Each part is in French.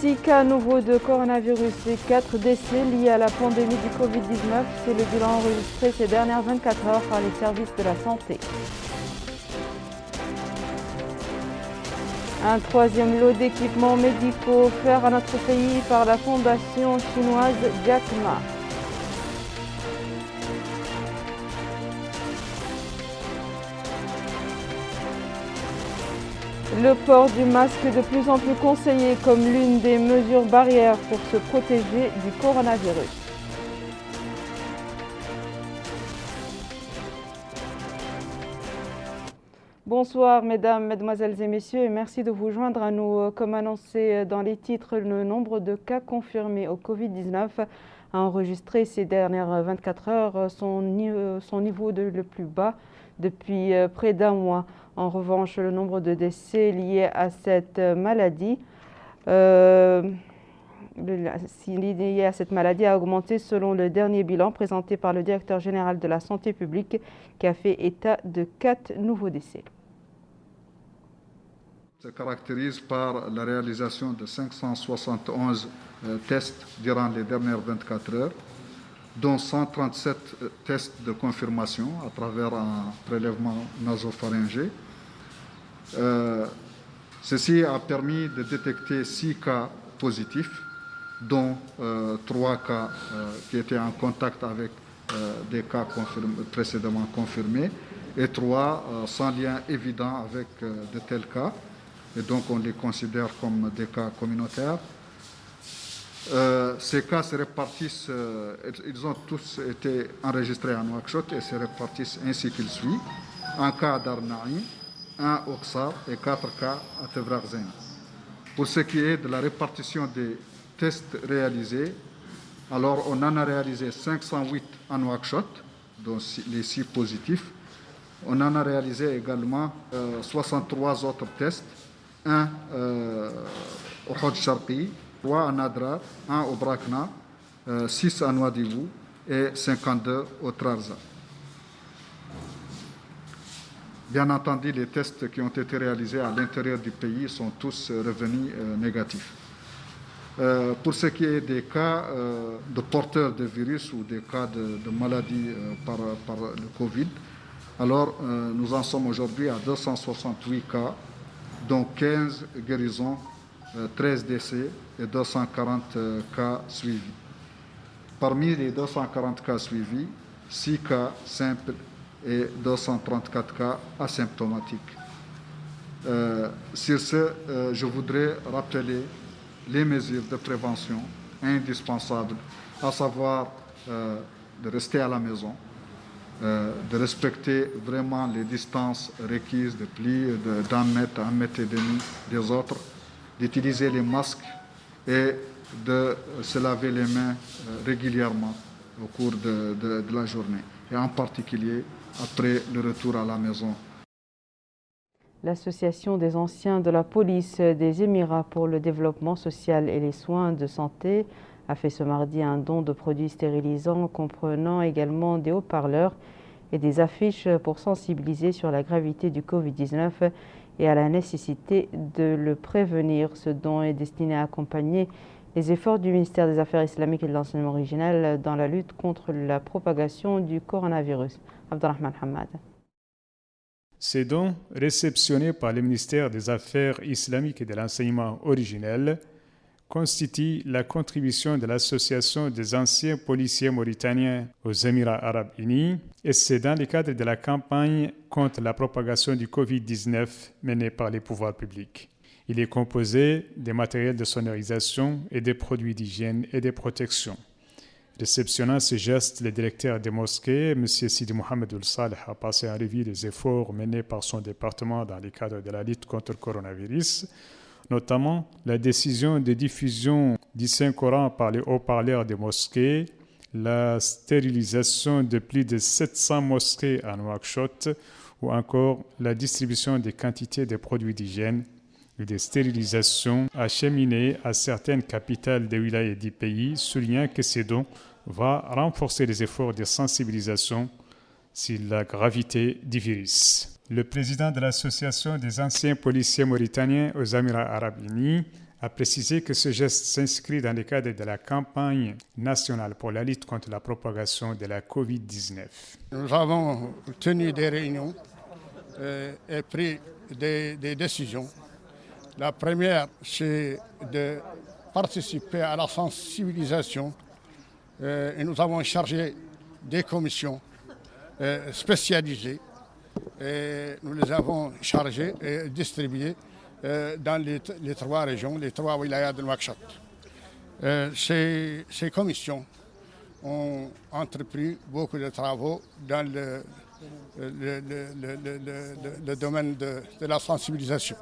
6 cas nouveaux de coronavirus et 4 décès liés à la pandémie du Covid-19. C'est le bilan enregistré ces dernières 24 heures par les services de la santé. Un troisième lot d'équipements médicaux offert à notre pays par la fondation chinoise Jack Ma. Le port du masque de plus en plus conseillé comme l'une des mesures barrières pour se protéger du coronavirus. Bonsoir mesdames, mesdemoiselles et messieurs et merci de vous joindre à nous. Comme annoncé dans les titres, le nombre de cas confirmés au Covid-19 a enregistré ces dernières 24 heures son niveau le plus bas depuis près d'un mois. En revanche, le nombre de décès liés à cette maladie a augmenté selon le dernier bilan présenté par le directeur général de la santé publique qui a fait état de 4 nouveaux décès. Se caractérise par la réalisation de 571 tests durant les dernières 24 heures, dont 137 tests de confirmation à travers un prélèvement nasopharyngé. Ceci a permis de détecter 6 cas positifs, dont 3 cas qui étaient en contact avec des cas précédemment confirmés et 3 sans lien évident avec de tels cas. Et donc on les considère comme des cas communautaires. Ces cas se répartissent, ils ont tous été enregistrés à Nouakchott et se répartissent ainsi qu'il suit. Un cas à Darnaï, un au Ksar et 4 cas à Tevraghzen. Pour ce qui est de la répartition des tests réalisés, alors on en a réalisé 508 à Nouakchott, dont les 6 positifs. On en a réalisé également 63 autres tests, 1 au Hodj Sharqi, 3 à Nadra, 1 au Brakna, 6 à Nouadhibou et 52 au Trarza. Bien entendu, les tests qui ont été réalisés à l'intérieur du pays sont tous revenus négatifs. Pour ce qui est des cas de porteurs de virus ou des cas de maladie par le Covid, alors nous en sommes aujourd'hui à 268 cas, dont 15 guérisons, 13 décès et 240 cas suivis. Parmi les 240 cas suivis, 6 cas simples et 234 cas asymptomatiques. Sur ce, je voudrais rappeler les mesures de prévention indispensables, à savoir de rester à la maison, de respecter vraiment les distances requises de plus d'un mètre à 1,5 mètres des autres, d'utiliser les masques et de se laver les mains régulièrement au cours de la journée, et en particulier après le retour à la maison. L'Association des anciens de la police des Émirats pour le développement social et les soins de santé a fait ce mardi un don de produits stérilisants comprenant également des haut-parleurs et des affiches pour sensibiliser sur la gravité du Covid-19 et à la nécessité de le prévenir. Ce don est destiné à accompagner les efforts du ministère des Affaires islamiques et de l'enseignement original dans la lutte contre la propagation du coronavirus. Abdelrahman Hamad. Ces dons, réceptionnés par le ministère des Affaires islamiques et de l'enseignement originel, constituent la contribution de l'Association des anciens policiers mauritaniens aux Émirats arabes unis, et c'est dans le cadre de la campagne contre la propagation du Covid-19 menée par les pouvoirs publics. Il est composé des matériels de sonorisation et des produits d'hygiène et de protection. Réceptionnant ce geste, le directeur des mosquées, M. Sidi Mohamed Ould-Saleh, a passé en revue les efforts menés par son département dans le cadre de la lutte contre le coronavirus, notamment la décision de diffusion du Saint-Coran par les haut-parleurs des mosquées, la stérilisation de plus de 700 mosquées à Nouakchott, ou encore la distribution des quantités de produits d'hygiène et de stérilisation acheminées à certaines capitales des wilayas du pays, soulignant que ces dons va renforcer les efforts de sensibilisation sur la gravité du virus. Le président de l'Association des anciens policiers mauritaniens aux Émirats arabes unis a précisé que ce geste s'inscrit dans le cadre de la campagne nationale pour la lutte contre la propagation de la COVID-19. Nous avons tenu des réunions et pris des décisions. La première, c'est de participer à la sensibilisation et nous avons chargé des commissions spécialisées et nous les avons chargées et distribuées dans les 3 régions, les 3 wilayas de Nouakchott. Ces commissions ont entrepris beaucoup de travaux dans le domaine de la sensibilisation.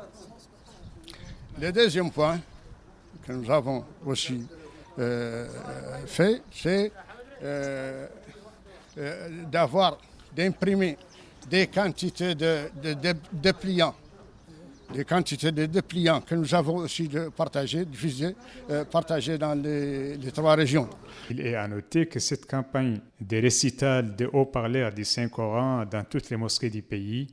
Le deuxième point que nous avons aussi fait, c'est d'imprimer des quantités de dépliants. Des quantités de dépliants que nous avons aussi diffusés dans les 3 régions. Il est à noter que cette campagne de récital de haut-parleurs du Saint-Coran dans toutes les mosquées du pays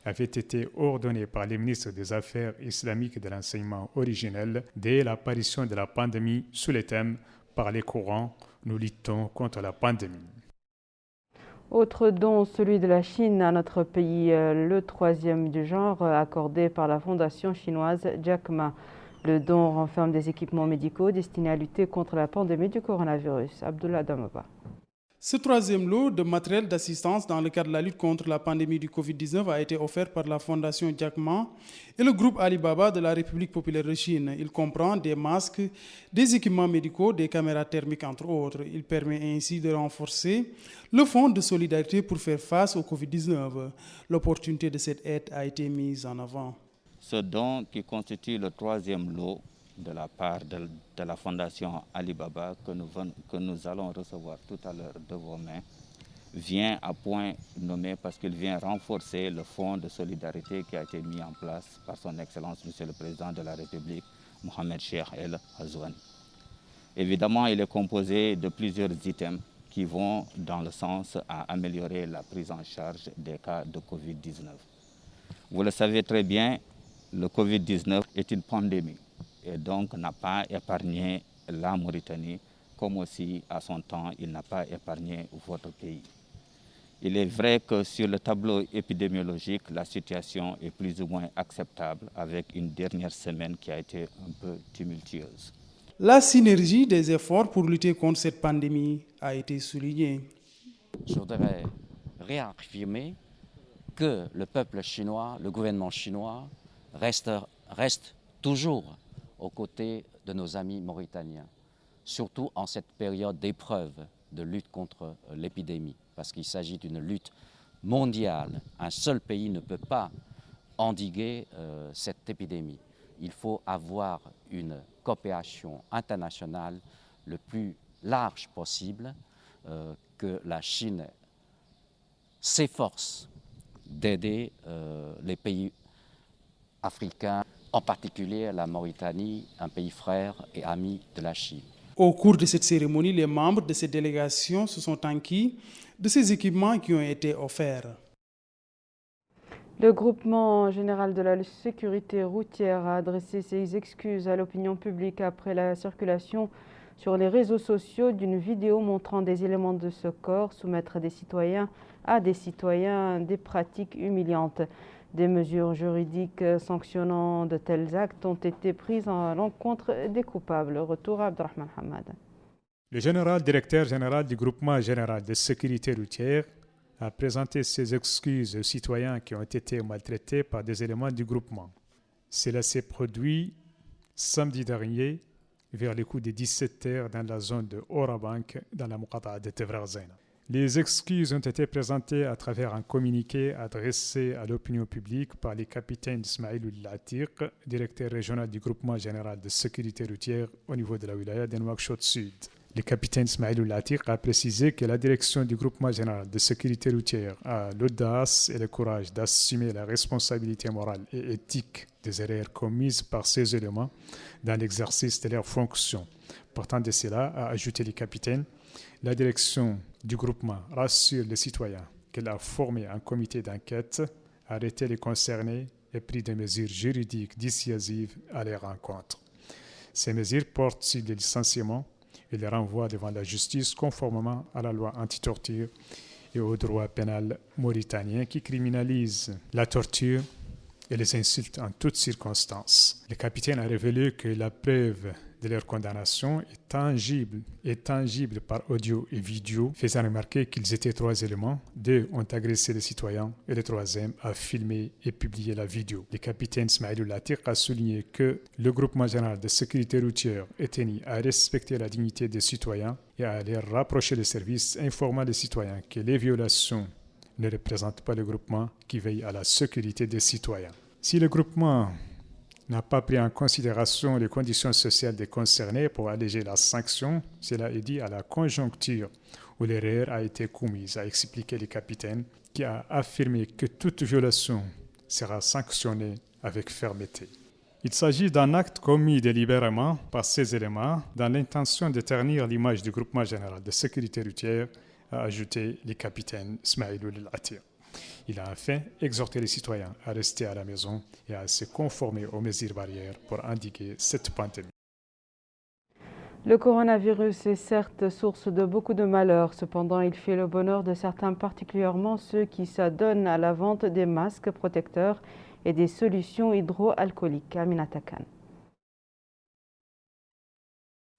avait été ordonnée par les ministres des Affaires islamiques et de l'enseignement originel dès l'apparition de la pandémie sous le thème « Par les Corans, nous luttons contre la pandémie ». Autre don, celui de la Chine à notre pays, le 3e du genre, accordé par la fondation chinoise Jack Ma. Le don renferme des équipements médicaux destinés à lutter contre la pandémie du coronavirus. Abdullah Damaba. Ce 3e lot de matériel d'assistance dans le cadre de la lutte contre la pandémie du Covid-19 a été offert par la fondation Jack Ma et le groupe Alibaba de la République populaire de Chine. Il comprend des masques, des équipements médicaux, des caméras thermiques entre autres. Il permet ainsi de renforcer le fonds de solidarité pour faire face au Covid-19. L'opportunité de cette aide a été mise en avant. Ce don qui constitue le 3e lot de la part de la fondation Alibaba que nous allons recevoir tout à l'heure de vos mains vient à point nommé parce qu'il vient renforcer le fonds de solidarité qui a été mis en place par son Excellence Monsieur le Président de la République, Mohamed Cheikh El Ghazouani. Évidemment, il est composé de plusieurs items qui vont dans le sens à améliorer la prise en charge des cas de Covid-19. Vous le savez très bien, le Covid-19 est une pandémie et donc n'a pas épargné la Mauritanie, comme aussi à son temps, il n'a pas épargné votre pays. Il est vrai que sur le tableau épidémiologique, la situation est plus ou moins acceptable avec une dernière semaine qui a été un peu tumultueuse. La synergie des efforts pour lutter contre cette pandémie a été soulignée. Je voudrais réaffirmer que le peuple chinois, le gouvernement chinois, reste toujours aux côtés de nos amis mauritaniens, surtout en cette période d'épreuve de lutte contre l'épidémie, parce qu'il s'agit d'une lutte mondiale. Un seul pays ne peut pas endiguer cette épidémie. Il faut avoir une coopération internationale le plus large possible, que la Chine s'efforce d'aider les pays africains, en particulier la Mauritanie, un pays frère et ami de la Chine. Au cours de cette cérémonie, les membres de cette délégation se sont enquis de ces équipements qui ont été offerts. Le groupement général de la sécurité routière a adressé ses excuses à l'opinion publique après la circulation sur les réseaux sociaux d'une vidéo montrant des éléments de ce corps soumettre des citoyens des pratiques humiliantes. Des mesures juridiques sanctionnant de tels actes ont été prises à l'encontre des coupables. Retour à Abdelrahman Hamad. Le directeur général du groupement général de sécurité routière a présenté ses excuses aux citoyens qui ont été maltraités par des éléments du groupement. Cela s'est produit samedi dernier vers les coups de 17h dans la zone de Orabank dans la Muqata'a de Tevraghzena. Les excuses ont été présentées à travers un communiqué adressé à l'opinion publique par le capitaine Ismaïl Latiq, directeur régional du groupement général de sécurité routière au niveau de la wilaya de Nouakchott Sud. Le capitaine Ismaïl Latiq a précisé que la direction du groupement général de sécurité routière a l'audace et le courage d'assumer la responsabilité morale et éthique des erreurs commises par ces éléments dans l'exercice de leurs fonctions. Partant de cela, a ajouté le capitaine, la direction du groupement rassure les citoyens qu'elle a formé un comité d'enquête, arrêté les concernés et pris des mesures juridiques dissuasives à leur encontre. Ces mesures portent sur les licenciements et les renvois devant la justice conformément à la loi anti-torture et au droit pénal mauritanien qui criminalise la torture et les insultes en toutes circonstances. Le capitaine a révélé que la preuve de leur condamnation est tangible par audio et vidéo, faisant remarquer qu'ils étaient 3 éléments. 2 ont agressé les citoyens et le 3e a filmé et publié la vidéo. Le capitaine Smaïloul Atiq a souligné que le groupement général de sécurité routière est tenu à respecter la dignité des citoyens et à les rapprocher des services, informant les citoyens que les violations ne représente pas le groupement qui veille à la sécurité des citoyens. Si le groupement n'a pas pris en considération les conditions sociales des concernés pour alléger la sanction, cela est dû à la conjoncture où l'erreur a été commise, a expliqué le capitaine, qui a affirmé que toute violation sera sanctionnée avec fermeté. Il s'agit d'un acte commis délibérément par ces éléments dans l'intention de ternir l'image du groupement général de sécurité routière, a ajouté le capitaine Smaïloul Atiq. Il a enfin exhorté les citoyens à rester à la maison et à se conformer aux mesures barrières pour endiguer cette pandémie. Le coronavirus est certes source de beaucoup de malheurs. Cependant, il fait le bonheur de certains, particulièrement ceux qui s'adonnent à la vente des masques protecteurs et des solutions hydroalcooliques. Aminata Khan.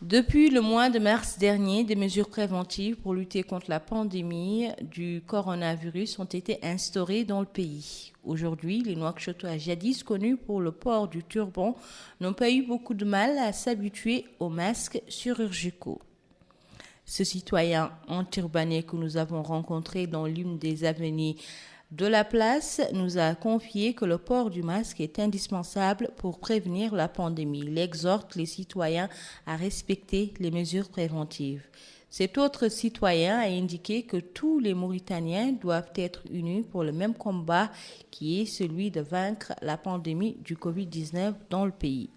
Depuis le mois de mars dernier, des mesures préventives pour lutter contre la pandémie du coronavirus ont été instaurées dans le pays. Aujourd'hui, les Nouakchotois, jadis connus pour le port du turban, n'ont pas eu beaucoup de mal à s'habituer aux masques chirurgicaux. Ce citoyen enturbané que nous avons rencontré dans l'une des avenues de la place nous a confié que le port du masque est indispensable pour prévenir la pandémie. Il exhorte les citoyens à respecter les mesures préventives. Cet autre citoyen a indiqué que tous les Mauritaniens doivent être unis pour le même combat qui est celui de vaincre la pandémie du Covid-19 dans le pays.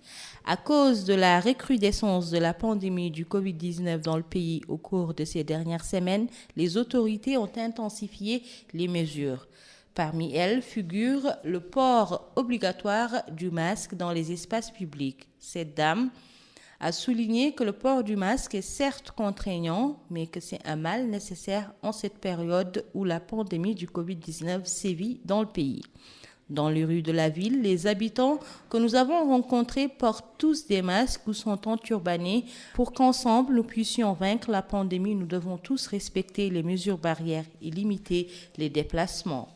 À cause de la recrudescence de la pandémie du Covid-19 dans le pays au cours de ces dernières semaines, les autorités ont intensifié les mesures. Parmi elles figure le port obligatoire du masque dans les espaces publics. Cette dame a souligné que le port du masque est certes contraignant, mais que c'est un mal nécessaire en cette période où la pandémie du Covid-19 sévit dans le pays. Dans les rues de la ville, les habitants que nous avons rencontrés portent tous des masques ou sont enturbanés. Pour qu'ensemble nous puissions vaincre la pandémie, nous devons tous respecter les mesures barrières et limiter les déplacements.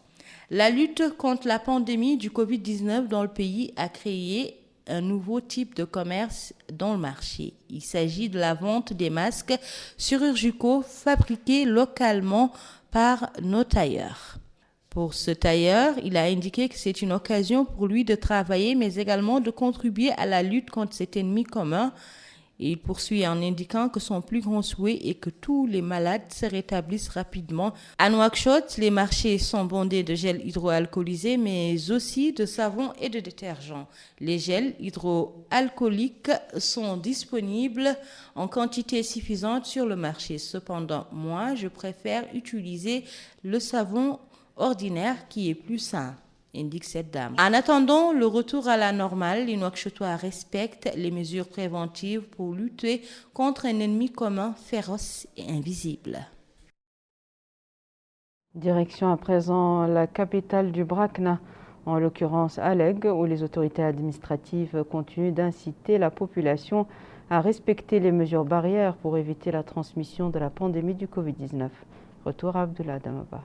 La lutte contre la pandémie du Covid-19 dans le pays a créé un nouveau type de commerce dans le marché. Il s'agit de la vente des masques chirurgicaux fabriqués localement par nos tailleurs. Pour ce tailleur, il a indiqué que c'est une occasion pour lui de travailler, mais également de contribuer à la lutte contre cet ennemi commun. Et il poursuit en indiquant que son plus grand souhait est que tous les malades se rétablissent rapidement. À Nouakchott, les marchés sont bondés de gel hydroalcoolisé, mais aussi de savon et de détergents. Les gels hydroalcooliques sont disponibles en quantité suffisante sur le marché. Cependant, moi, je préfère utiliser le savon ordinaire qui est plus sain, indique cette dame. En attendant le retour à la normale, les Nouakchotois respectent les mesures préventives pour lutter contre un ennemi commun féroce et invisible. Direction à présent la capitale du Brakna, en l'occurrence Alleg, où les autorités administratives continuent d'inciter la population à respecter les mesures barrières pour éviter la transmission de la pandémie du Covid-19. Retour à Abdullah Damaba.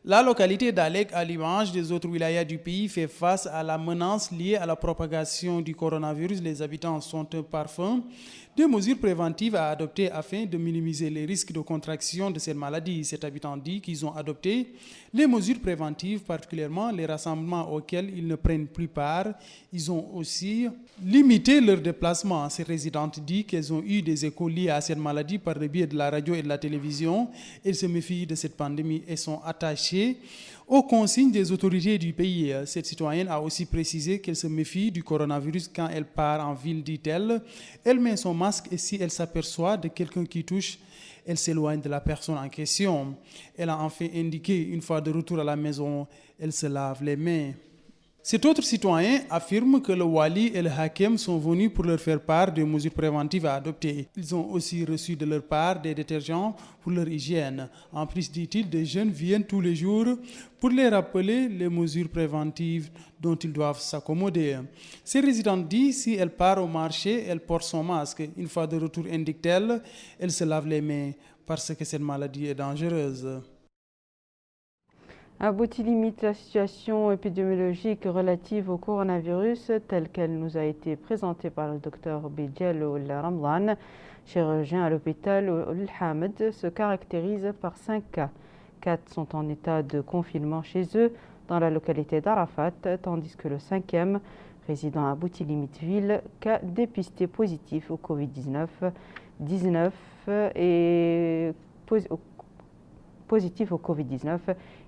La localité d'Alleg, à l'image des autres wilayas du pays, fait face à la menace liée à la propagation du coronavirus. Les habitants sont parfums des mesures préventives à adopter afin de minimiser les risques de contraction de cette maladie. Cet habitant dit qu'ils ont adopté les mesures préventives, particulièrement les rassemblements auxquels ils ne prennent plus part. Ils ont aussi limité leurs déplacements. Ces résidentes disent qu'elles ont eu des échos liés à cette maladie par le biais de la radio et de la télévision. Elles se méfient de cette pandémie et sont attachées aux consignes des autorités du pays. Cette citoyenne a aussi précisé qu'elle se méfie du coronavirus quand elle part en ville, dit-elle. Elle met son masque et si elle s'aperçoit de quelqu'un qui touche, elle s'éloigne de la personne en question. Elle a enfin indiqué, une fois de retour à la maison, elle se lave les mains. Cet autre citoyen affirme que le Wali et le Hakem sont venus pour leur faire part des mesures préventives à adopter. Ils ont aussi reçu de leur part des détergents pour leur hygiène. En plus, dit-il, des jeunes viennent tous les jours pour les rappeler les mesures préventives dont ils doivent s'accommoder. Ces résidentes disent si elle part au marché, elle porte son masque. Une fois de retour, indique-t-elle, elle se lave les mains parce que cette maladie est dangereuse. À Boutilimite, la situation épidémiologique relative au coronavirus, telle qu'elle nous a été présentée par le docteur Bidjel Ramdan, chirurgien à l'hôpital Al-Hamed, se caractérise par 5 cas. 4 sont en état de confinement chez eux dans la localité d'Arafat, tandis que le 5e, résident à Boutilimite-Ville, cas dépisté positif au Covid-19, positif au Covid-19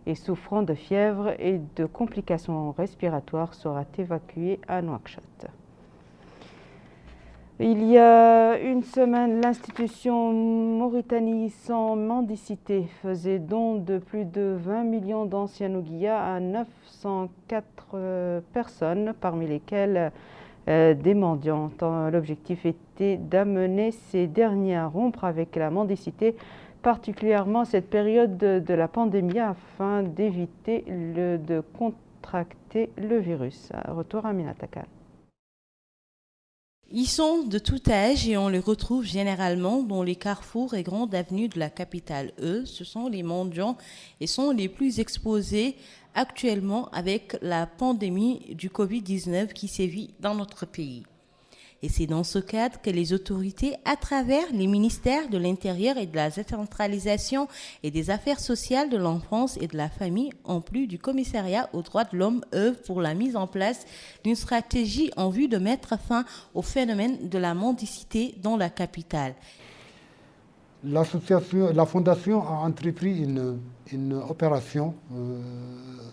et souffrant de fièvre et de complications respiratoires sera évacué à Nouakchott. Il y a une semaine, l'institution Mauritanie sans mendicité faisait don de plus de 20 millions d'anciens ouguiyas à 904 personnes, parmi lesquelles des mendiants. L'objectif était d'amener ces derniers à rompre avec la mendicité, particulièrement cette période de la pandémie, afin d'éviter de contracter le virus. Retour à Minatakan. Ils sont de tout âge et on les retrouve généralement dans les carrefours et grandes avenues de la capitale. Eux, ce sont les mendiants et sont les plus exposés actuellement avec la pandémie du Covid-19 qui sévit dans notre pays. Et c'est dans ce cadre que les autorités, à travers les ministères de l'Intérieur et de la décentralisation et des Affaires sociales de l'enfance et de la famille, en plus du commissariat aux droits de l'homme, œuvrent pour la mise en place d'une stratégie en vue de mettre fin au phénomène de la mendicité dans la capitale. La fondation a entrepris une opération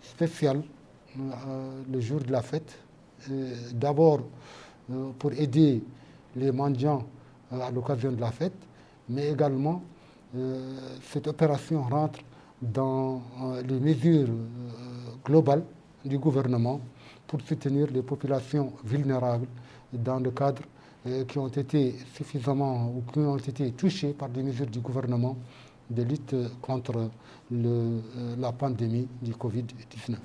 spéciale le jour de la fête. D'abord, pour aider les mendiants à l'occasion de la fête, mais également cette opération rentre dans les mesures globales du gouvernement pour soutenir les populations vulnérables dans le cadre qui ont été suffisamment ou qui ont été touchées par des mesures du gouvernement de lutte contre la pandémie du Covid-19.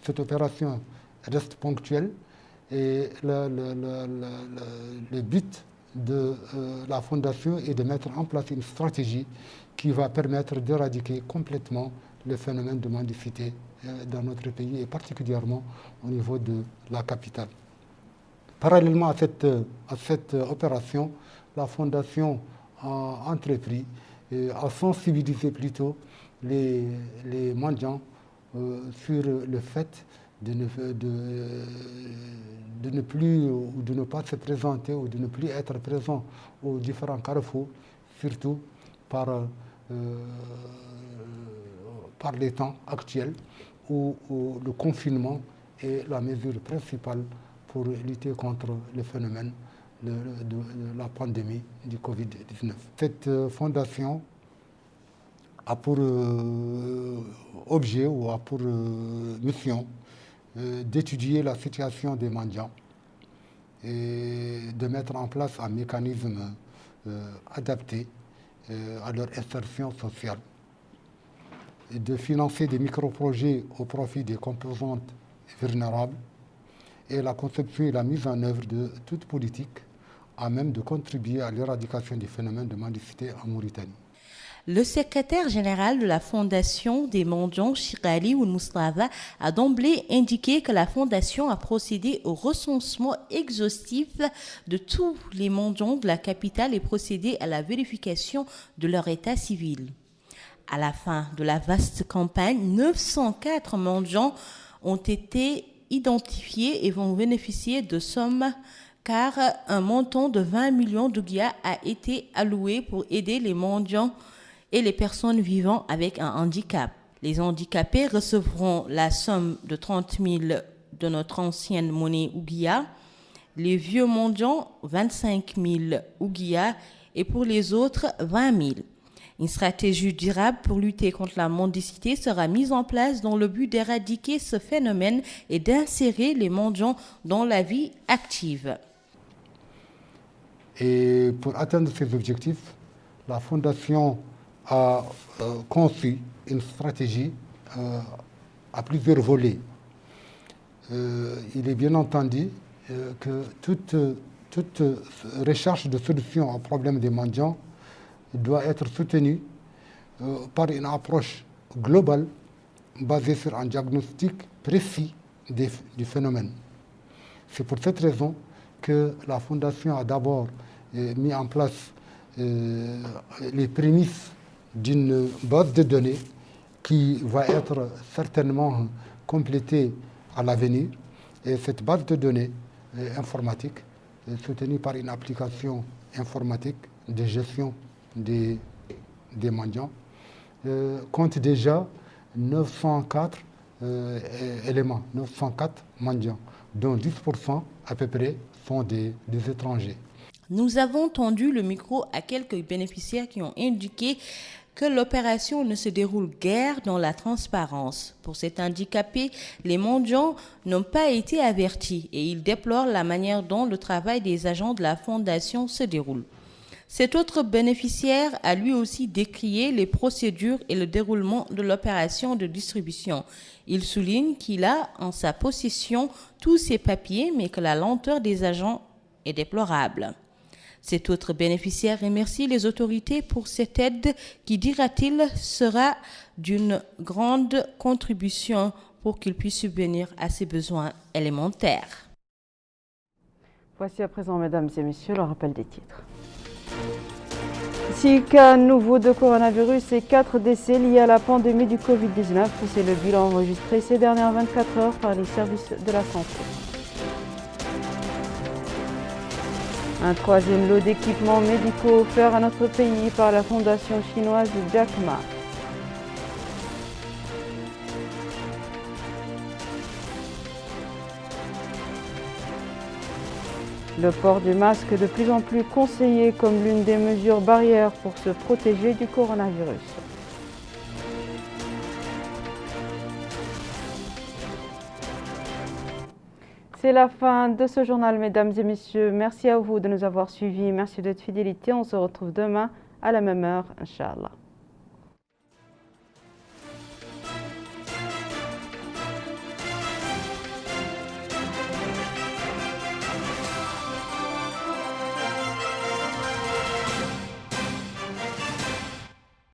Cette opération reste ponctuelle. Et le but de la Fondation est de mettre en place une stratégie qui va permettre d'éradiquer complètement le phénomène de mendicité dans notre pays et particulièrement au niveau de la capitale. Parallèlement à cette opération, la Fondation a entrepris, a sensibilisé plutôt les mendiants sur le fait de ne plus ou de ne pas se présenter ou de ne plus être présent aux différents carrefours, surtout par les temps actuels où le confinement est la mesure principale pour lutter contre le phénomène de la pandémie du Covid-19. Cette fondation a pour objet ou a pour mission d'étudier la situation des mendiants et de mettre en place un mécanisme adapté à leur insertion sociale, et de financer des micro-projets au profit des composantes vulnérables et la conception et la mise en œuvre de toute politique à même de contribuer à l'éradication du phénomène de mendicité en Mauritanie. Le secrétaire général de la Fondation des mendiants, Chirali Ould-Moustapha, a d'emblée indiqué que la Fondation a procédé au recensement exhaustif de tous les mendiants de la capitale et procédé à la vérification de leur état civil. À la fin de la vaste campagne, 904 mendiants ont été identifiés et vont bénéficier de sommes car un montant de 20 millions d'ouguiyas a été alloué pour aider les mendiants et les personnes vivant avec un handicap. Les handicapés recevront la somme de 30 000 de notre ancienne monnaie ouguiya, les vieux mendiants 25 000 ouguiyas et pour les autres 20 000. Une stratégie durable pour lutter contre la mendicité sera mise en place dans le but d'éradiquer ce phénomène et d'insérer les mendiants dans la vie active. Et pour atteindre ces objectifs, la Fondation a conçu une stratégie à plusieurs volets. Il est bien entendu que toute recherche de solution au problème des mendiants doit être soutenue par une approche globale basée sur un diagnostic précis du phénomène. C'est pour cette raison que la Fondation a d'abord mis en place les prémices d'une base de données qui va être certainement complétée à l'avenir. Et cette base de données informatique, soutenue par une application informatique de gestion des mendiants, compte déjà 904 éléments, 904 mendiants, dont 10% à peu près sont des étrangers. Nous avons tendu le micro à quelques bénéficiaires qui ont indiqué que l'opération ne se déroule guère dans la transparence. Pour cet handicapé, les mendiants n'ont pas été avertis et ils déplorent la manière dont le travail des agents de la Fondation se déroule. Cet autre bénéficiaire a lui aussi décrié les procédures et le déroulement de l'opération de distribution. Il souligne qu'il a en sa possession tous ses papiers, mais que la lenteur des agents est déplorable. Cet autre bénéficiaire remercie les autorités pour cette aide qui, dira-t-il, sera d'une grande contribution pour qu'il puisse subvenir à ses besoins élémentaires. Voici à présent, mesdames et messieurs, le rappel des titres. 6 cas nouveaux de coronavirus et 4 décès liés à la pandémie du Covid-19. C'est le bilan enregistré ces dernières 24 heures par les services de la santé. Un troisième lot d'équipements médicaux offert à notre pays par la fondation chinoise Jack Ma. Le port du masque de plus en plus conseillé comme l'une des mesures barrières pour se protéger du coronavirus. C'est la fin de ce journal, mesdames et messieurs. Merci à vous de nous avoir suivis. Merci de votre fidélité. On se retrouve demain à la même heure, Inch'Allah.